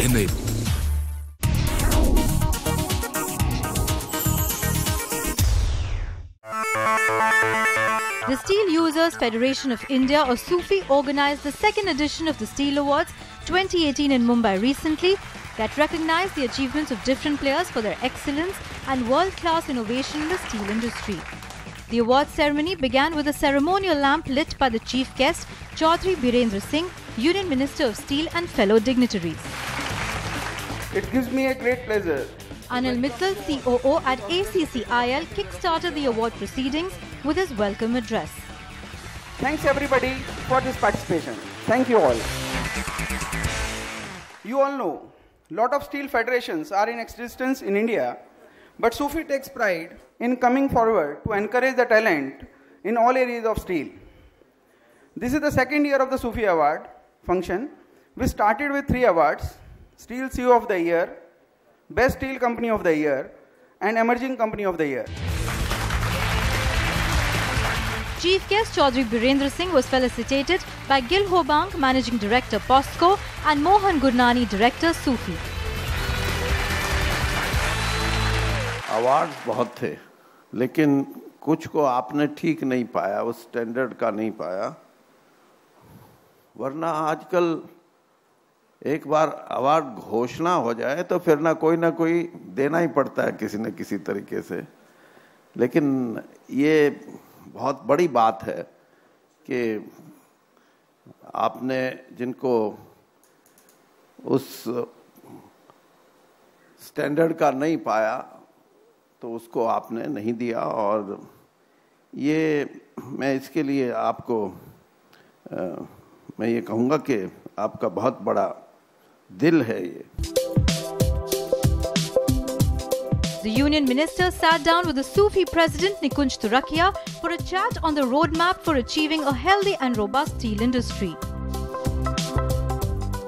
enable. The Steel Users Federation of India, or Sufi, organized the second edition of the Steel Awards 2018 in Mumbai recently that recognized the achievements of different players for their excellence and world-class innovation in the steel industry. The awards ceremony began with a ceremonial lamp lit by the chief guest, Chaudhry Birendra Singh, Union Minister of Steel, and fellow dignitaries. It gives me a great pleasure. Anil Mittal, COO at ACCIL, kick-started the award proceedings with his welcome address. Thanks everybody for this participation. Thank you all. You all know, lot of steel federations are in existence in India, but Sufi takes pride in coming forward to encourage the talent in all areas of steel. This is the second year of the Sufi Award function. We started with 3 awards: Steel CEO of the Year, Best Steel Company of the Year, and Emerging Company of the Year. Chief guest Chaudhry Birendra Singh was felicitated by Gil Hobank, Managing Director POSCO, and Mohan Gurnani, Director Sufi. Awards बहुत थे, लेकिन कुछ को आपने ठीक नहीं पाया, उस स्टैंडर्ड का नहीं पाया। वरना आजकल एक बार अवार्ड घोषणा हो जाए तो फिर ना कोई देना ही पड़ता है किसी न किसी तरीके से। लेकिन ये बहुत बड़ी बात है कि आपने जिनको उस स्टैंडर्ड का नहीं पाया तो उसको आपने नहीं दिया, और ये मैं इसके लिए आपको मैं ये कहूँगा कि आपका बहुत बड़ा दिल है ये। The Union Minister sat down with the Sufi President Nikunj Turakia for a chat on the roadmap for achieving a healthy and robust steel industry.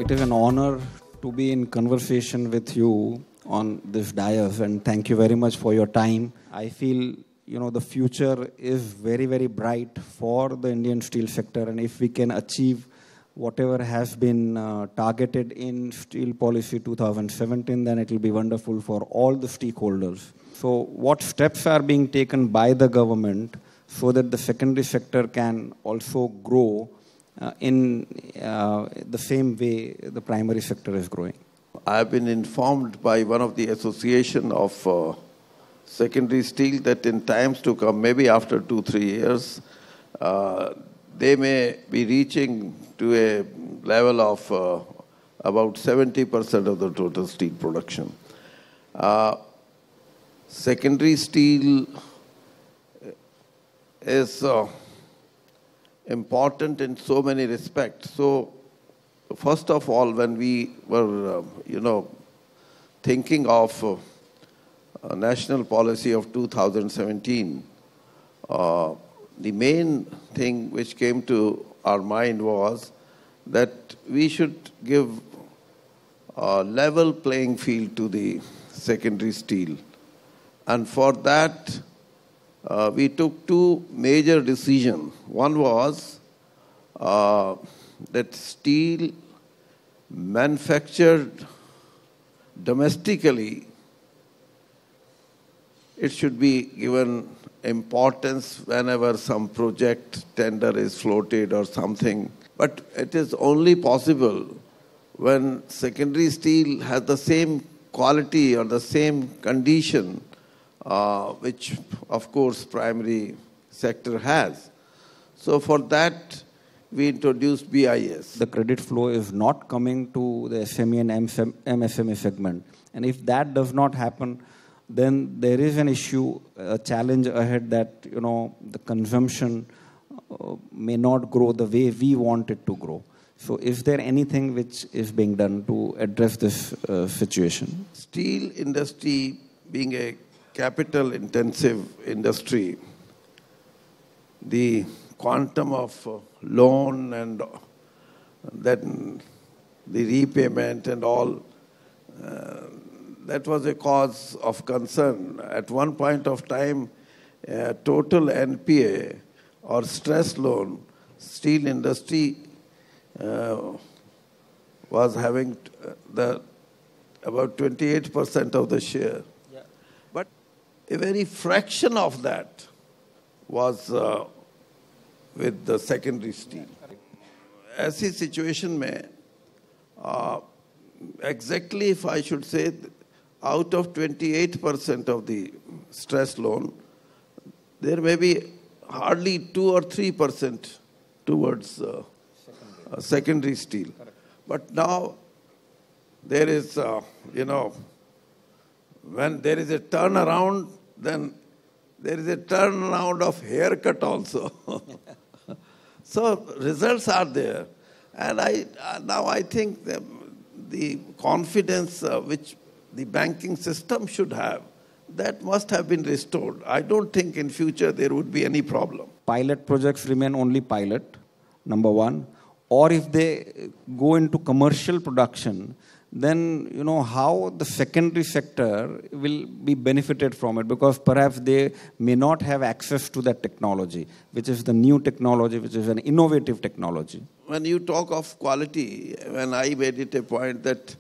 It is an honor to be in conversation with you on this dais, and thank you very much for your time. I feel, the future is very, very bright for the Indian steel sector, and if we can achieve whatever has been targeted in Steel Policy 2017, then it will be wonderful for all the stakeholders. So what steps are being taken by the government so that the secondary sector can also grow in the same way the primary sector is growing? I have been informed by one of the association of secondary steel that in times to come, maybe after 2-3 years, they may be reaching to a level of about 70% of the total steel production. Secondary steel is important in so many respects. So, first of all, when we were, thinking of a national policy of 2017, the main thing which came to our mind was that we should give a level playing field to the secondary steel. And for that, we took 2 major decisions. One was that steel manufactured domestically, it should be given importance whenever some project tender is floated or something. But it is only possible when secondary steel has the same quality or the same condition which, of course, primary sector has. So for that, we introduced BIS. The credit flow is not coming to the SME and MSME segment. And if that does not happen, then there is an issue, a challenge ahead that, the consumption may not grow the way we want it to grow. So is there anything which is being done to address this situation? Steel industry being a capital-intensive industry, the quantum of loan and then the repayment and all, that was a cause of concern. At one point of time, total NPA or stress loan, steel industry was having the about 28% of the share. Yeah. But a very fraction of that was with the secondary steel. ऐसी situation में, exactly if I should say, out of 28% of the stress loan, there may be hardly 2 or 3% towards secondary steel. Correct. But now there is, when there is a turnaround, then there is a turnaround of haircut also. So results are there. And now I think the confidence which the banking system should have, that must have been restored. I don't think in future there would be any problem. Pilot projects remain only pilot, number one. Or if they go into commercial production, then how the secondary sector will be benefited from it, because perhaps they may not have access to that technology, which is the new technology, which is an innovative technology. When you talk of quality, when I made it a point that,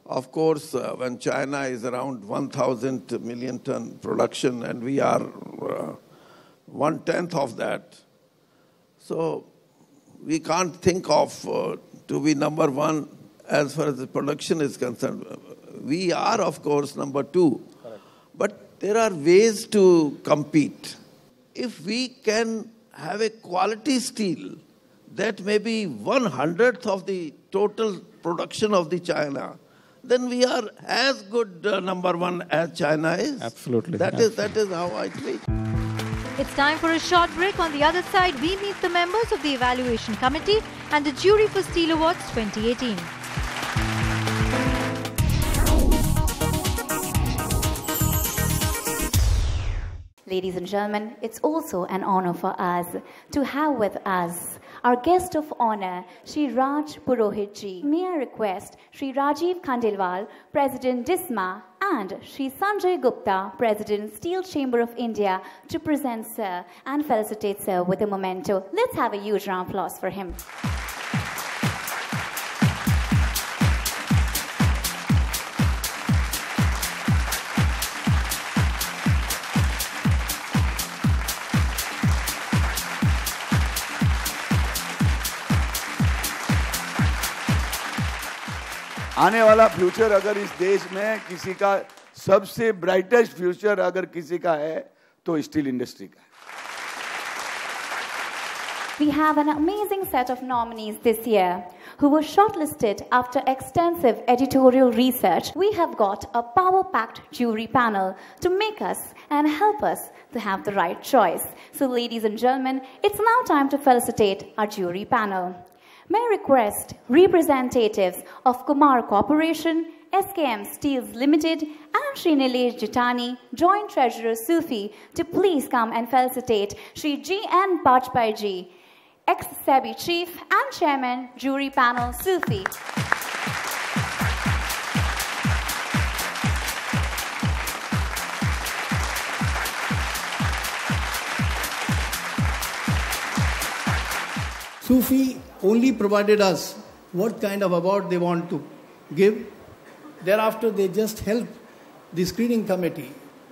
of course, when China is around 1,000 million ton production and we are 1/10 of that, so we can't think of to be number one as far as the production is concerned. We are, of course, number two. Correct. But there are ways to compete. If we can have a quality steel that may be 1/100th of the total production of the China, then we are as good number one as China is. Absolutely. That is how I treat. It's time for a short break. On the other side, we meet the members of the Evaluation Committee and the jury for Steel Awards 2018. Ladies and gentlemen, it's also an honor for us to have with us our guest of honor, Shri Raj Purohit ji. May I request Shri Rajiv Khandelwal, President DISMA, and Shri Sanjay Gupta, President Steel Chamber of India, to present Sir and felicitate Sir with a memento. Let's have a huge round of applause for him. आने वाला future अगर इस देश में किसी का सबसे brightest future अगर किसी का है तो स्टील इंडस्ट्री का है. We have an amazing set of nominees this year who were shortlisted after extensive editorial research. We have got a power-packed jury panel to make us and help us to have the right choice. So ladies and gentlemen, it's now time to felicitate our jury panel. May I request representatives of Kumar Corporation, SKM Steels Limited and Shri Nilesh Jitani, Joint Treasurer Sufi, to please come and felicitate Shri G.N. Bajpai ji, ex-SEBI Chief and Chairman, Jury Panel Sufi. Sufi only provided us what kind of award they want to give. Thereafter, they just helped the screening committee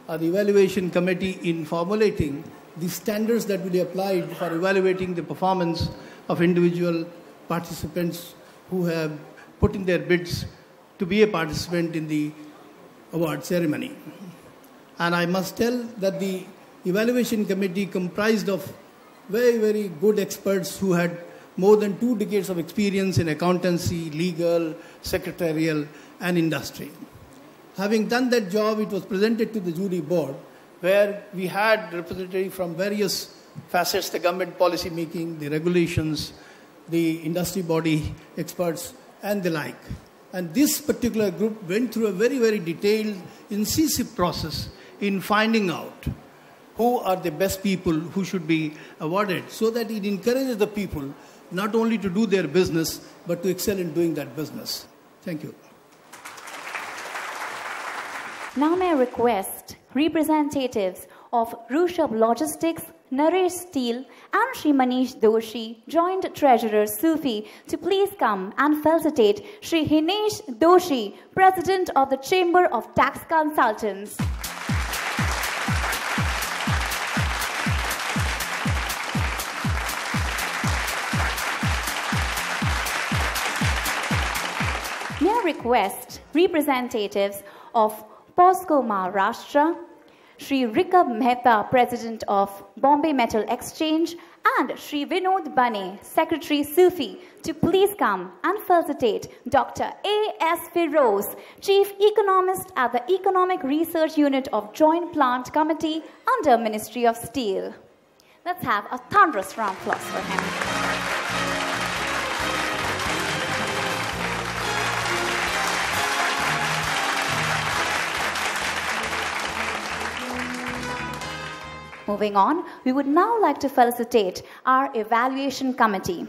or the evaluation committee in formulating the standards that will be applied for evaluating the performance of individual participants who have put in their bids to be a participant in the award ceremony. And I must tell that the evaluation committee comprised of very, very good experts who had more than 2 decades of experience in accountancy, legal, secretarial, and industry. Having done that job, it was presented to the jury board, where we had representatives from various facets, the government policy making, the regulations, the industry body experts, and the like. And this particular group went through a very, very detailed, incisive process in finding out who are the best people who should be awarded, so that it encourages the people not only to do their business, but to excel in doing that business. Thank you. Now may I request representatives of Rushabh Logistics, Naresh Steel and Shri Manish Doshi, Joint Treasurer Sufi, to please come and felicitate Shri Hinesh Doshi, President of the Chamber of Tax Consultants. May I request representatives of POSCO Maharashtra, Shri Rikab Mehta, President of Bombay Metal Exchange, and Shri Vinod Bane, Secretary Sufi, to please come and felicitate Dr. A.S. Firoz, Chief Economist at the Economic Research Unit of Joint Plant Committee under Ministry of Steel. Let's have a thunderous round of applause for him. Moving on, we would now like to felicitate our Evaluation Committee.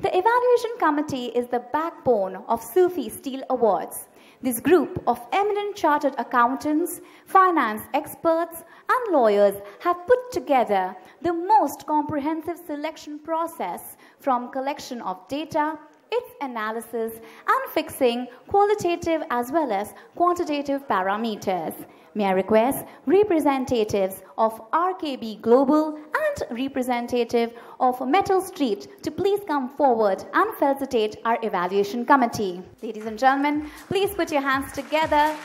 The Evaluation Committee is the backbone of Sufi Steel Awards. This group of eminent chartered accountants, finance experts, and lawyers have put together the most comprehensive selection process from collection of data, its analysis, and fixing qualitative as well as quantitative parameters. May I request representatives of RKB Global and representative of Metal Street to please come forward and felicitate our Evaluation Committee. Ladies and gentlemen, please put your hands together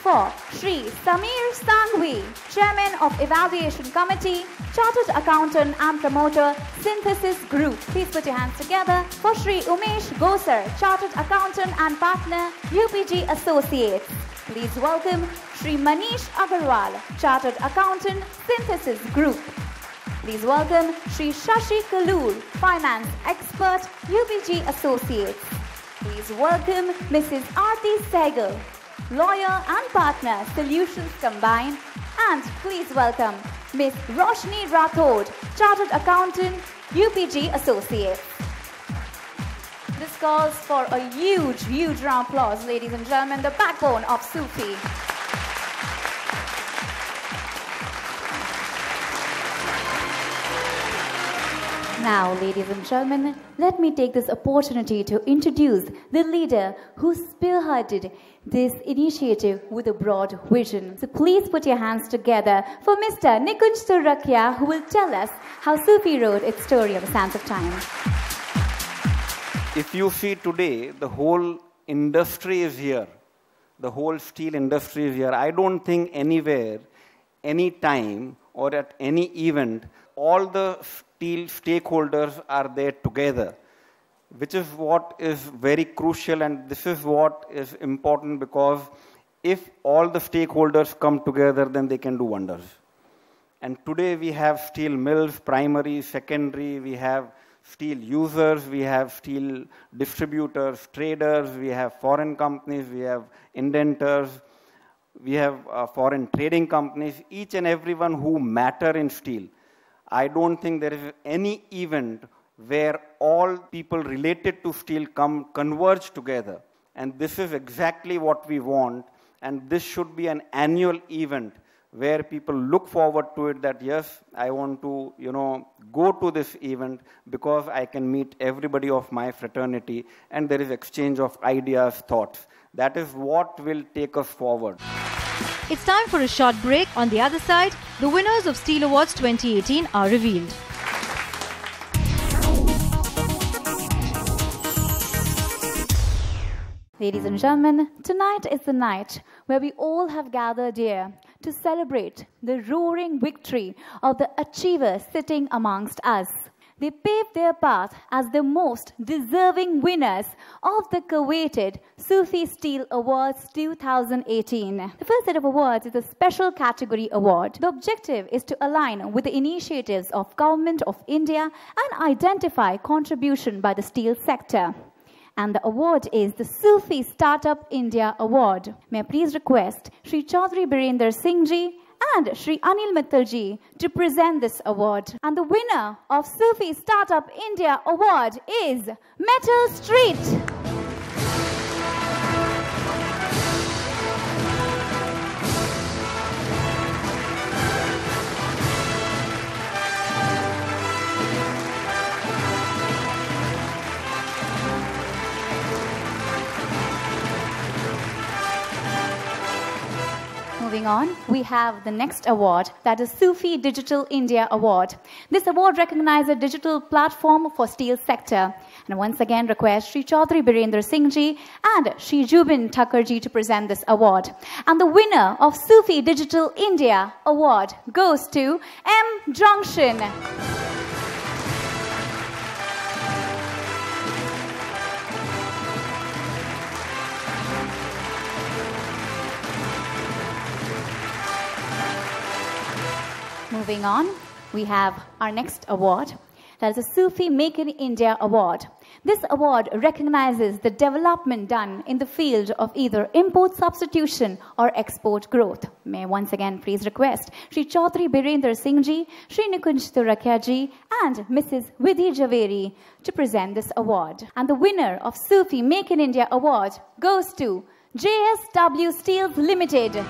for Shri Samir Sanghvi, Chairman of Evaluation Committee, Chartered Accountant and Promoter, Synthesis Group. Please put your hands together for Shri Umesh Gosar, Chartered Accountant and Partner, UPG Associates. Please welcome Shri Manish Agarwal, Chartered Accountant, Synthesis Group. Please welcome Shri Shashi Kalur, Finance Expert, UPG Associates. Please welcome Mrs. Aarti Sehgal, Lawyer and Partner, Solutions Combined. And please welcome Ms. Roshni Rathod, Chartered Accountant, UPG Associates. This calls for a huge, huge round of applause, ladies and gentlemen, the backbone of Sufi. Now, ladies and gentlemen, let me take this opportunity to introduce the leader who spearheaded this initiative with a broad vision. So please put your hands together for Mr. Nikunj Surakia, who will tell us how Sufi wrote its story on the sands of time. If you see today, the whole industry is here. The whole steel industry is here. I don't think anywhere, any time, or at any event, all the steel stakeholders are there together, which is what is very crucial, and this is what is important, because if all the stakeholders come together, then they can do wonders. And today we have steel mills, primary, secondary, we have steel users, we have steel distributors, traders, we have foreign companies, we have indenters, we have foreign trading companies, each and everyone who matter in steel. I don't think there is any event where all people related to steel converge together. And this is exactly what we want. And this should be an annual event where people look forward to it, that yes, I want to, go to this event because I can meet everybody of my fraternity and there is exchange of ideas, thoughts. That is what will take us forward. It's time for a short break. On the other side, the winners of Steel Awards 2018 are revealed. Ladies and gentlemen, tonight is the night where we all have gathered here to celebrate the roaring victory of the achievers sitting amongst us. They paved their path as the most deserving winners of the coveted Sufi Steel Awards 2018. The first set of awards is a special category award. The objective is to align with the initiatives of Government of India and identify contribution by the steel sector. And the award is the Sufi Startup India Award. May I please request Shri Chaudhary Birender Singh Ji and Shri Anil Mittal Ji to present this award. And the winner of Sufi Startup India Award is Metal Street. Moving on, we have the next award, that is Sufi Digital India Award. This award recognizes a digital platform for steel sector. And once again request Shri Chaudhary Birendra Singh ji and Shri Jubin Thakur ji to present this award. And the winner of Sufi Digital India Award goes to M. Junction. Moving on, we have our next award. That is the Sufi Make in India Award. This award recognizes the development done in the field of either import substitution or export growth. May I once again please request Shri Chaudhary Birendra Singh ji, Shri Nikunj Turakia ji and Mrs. Vidhi Javeri to present this award. And the winner of Sufi Make in India Award goes to JSW Steels Limited.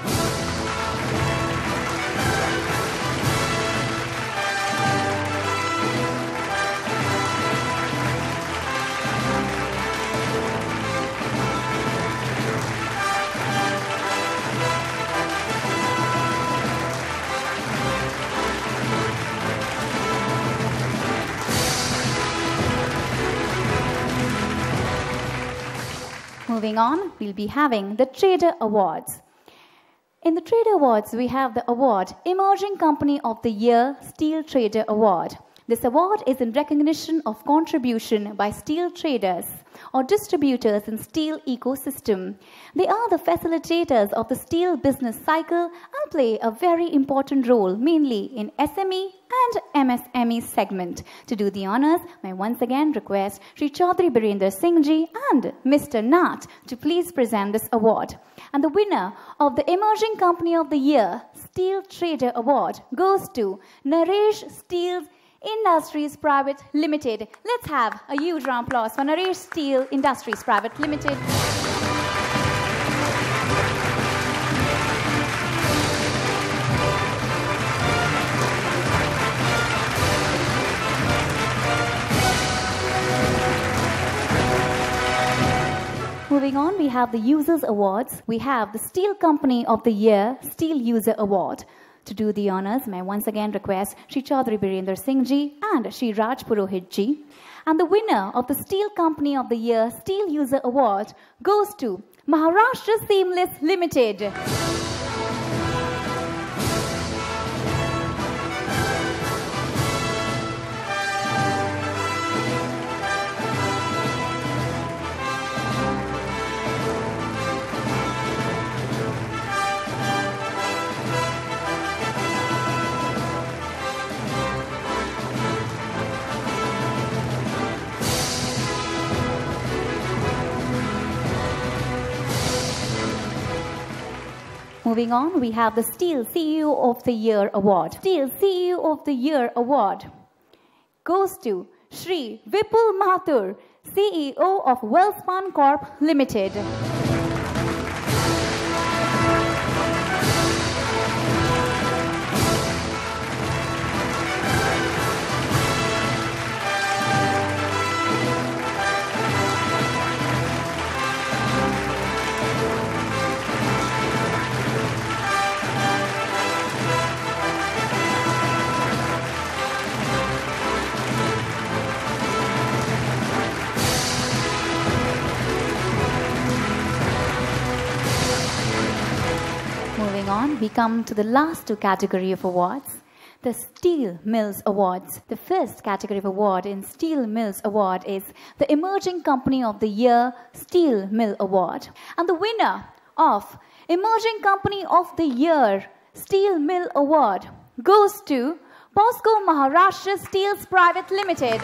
Moving on, we'll be having the Trader Awards. In the Trader Awards, we have the award Emerging Company of the Year Steel Trader Award. This award is in recognition of contribution by steel traders or distributors in steel ecosystem. They are the facilitators of the steel business cycle and play a very important role mainly in SME and MSME segment. To do the honors, I once again request Shri Chaudhary Birendra Singh ji and Mr. Nat to please present this award. And the winner of the Emerging Company of the Year Steel Trader Award goes to Naresh Steel Industries Private Limited. Let's have a huge round of applause for Naresh Steel Industries Private Limited. Moving on, we have the Users Awards. We have the Steel Company of the Year Steel User Award. To do the honors, may I once again request Shri Chaudhary Birendra Singh ji and Shri Raj Purohit ji. And the winner of the Steel Company of the Year Steel User Award goes to Maharashtra Seamless Limited. Moving on, we have the Steel CEO of the Year Award. Steel CEO of the Year Award goes to Shri Vipul Mathur, CEO of Wellspun Corp Limited. Moving on, we come to the last two category of awards, the Steel Mills Awards. The first category of award in Steel Mills Award is the Emerging Company of the Year Steel Mill Award. And the winner of Emerging Company of the Year Steel Mill Award goes to POSCO Maharashtra Steels Private Limited.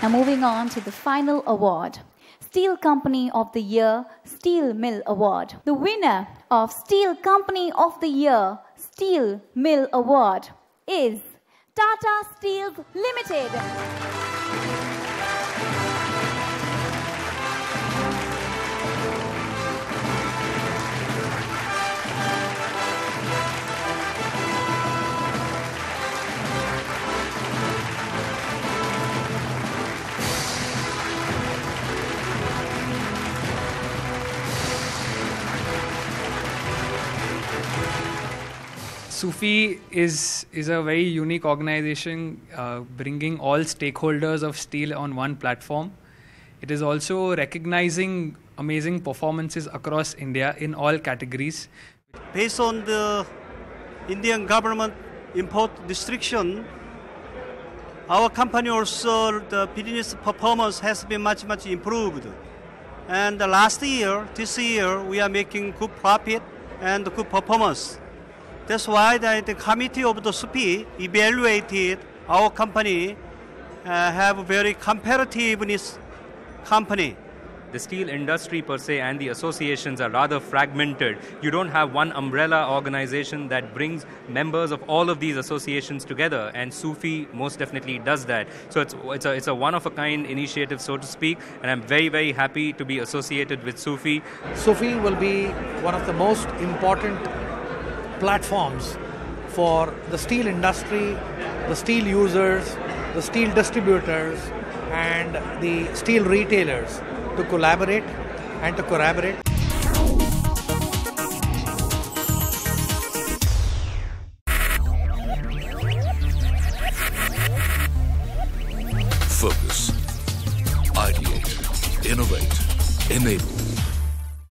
Now moving on to the final award, Steel Company of the Year Steel Mill Award. The winner of Steel Company of the Year Steel Mill Award is Tata Steels Limited. Sufi is a very unique organization, bringing all stakeholders of steel on one platform. It is also recognizing amazing performances across India in all categories. Based on the Indian government import restriction, our company also, the business performance has been much improved. And this year, we are making good profit and good performance. That's why the committee of the Sufi evaluated our company, have a very competitiveness company. The steel industry per se and the associations are rather fragmented. You don't have one umbrella organization that brings members of all of these associations together, and Sufi most definitely does that. So it's a one-of-a-kind initiative, so to speak, and I'm very happy to be associated with Sufi. Sufi will be one of the most important platforms for the steel industry, the steel users, the steel distributors, and the steel retailers to collaborate and to corroborate. Focus, ideate, innovate, enable.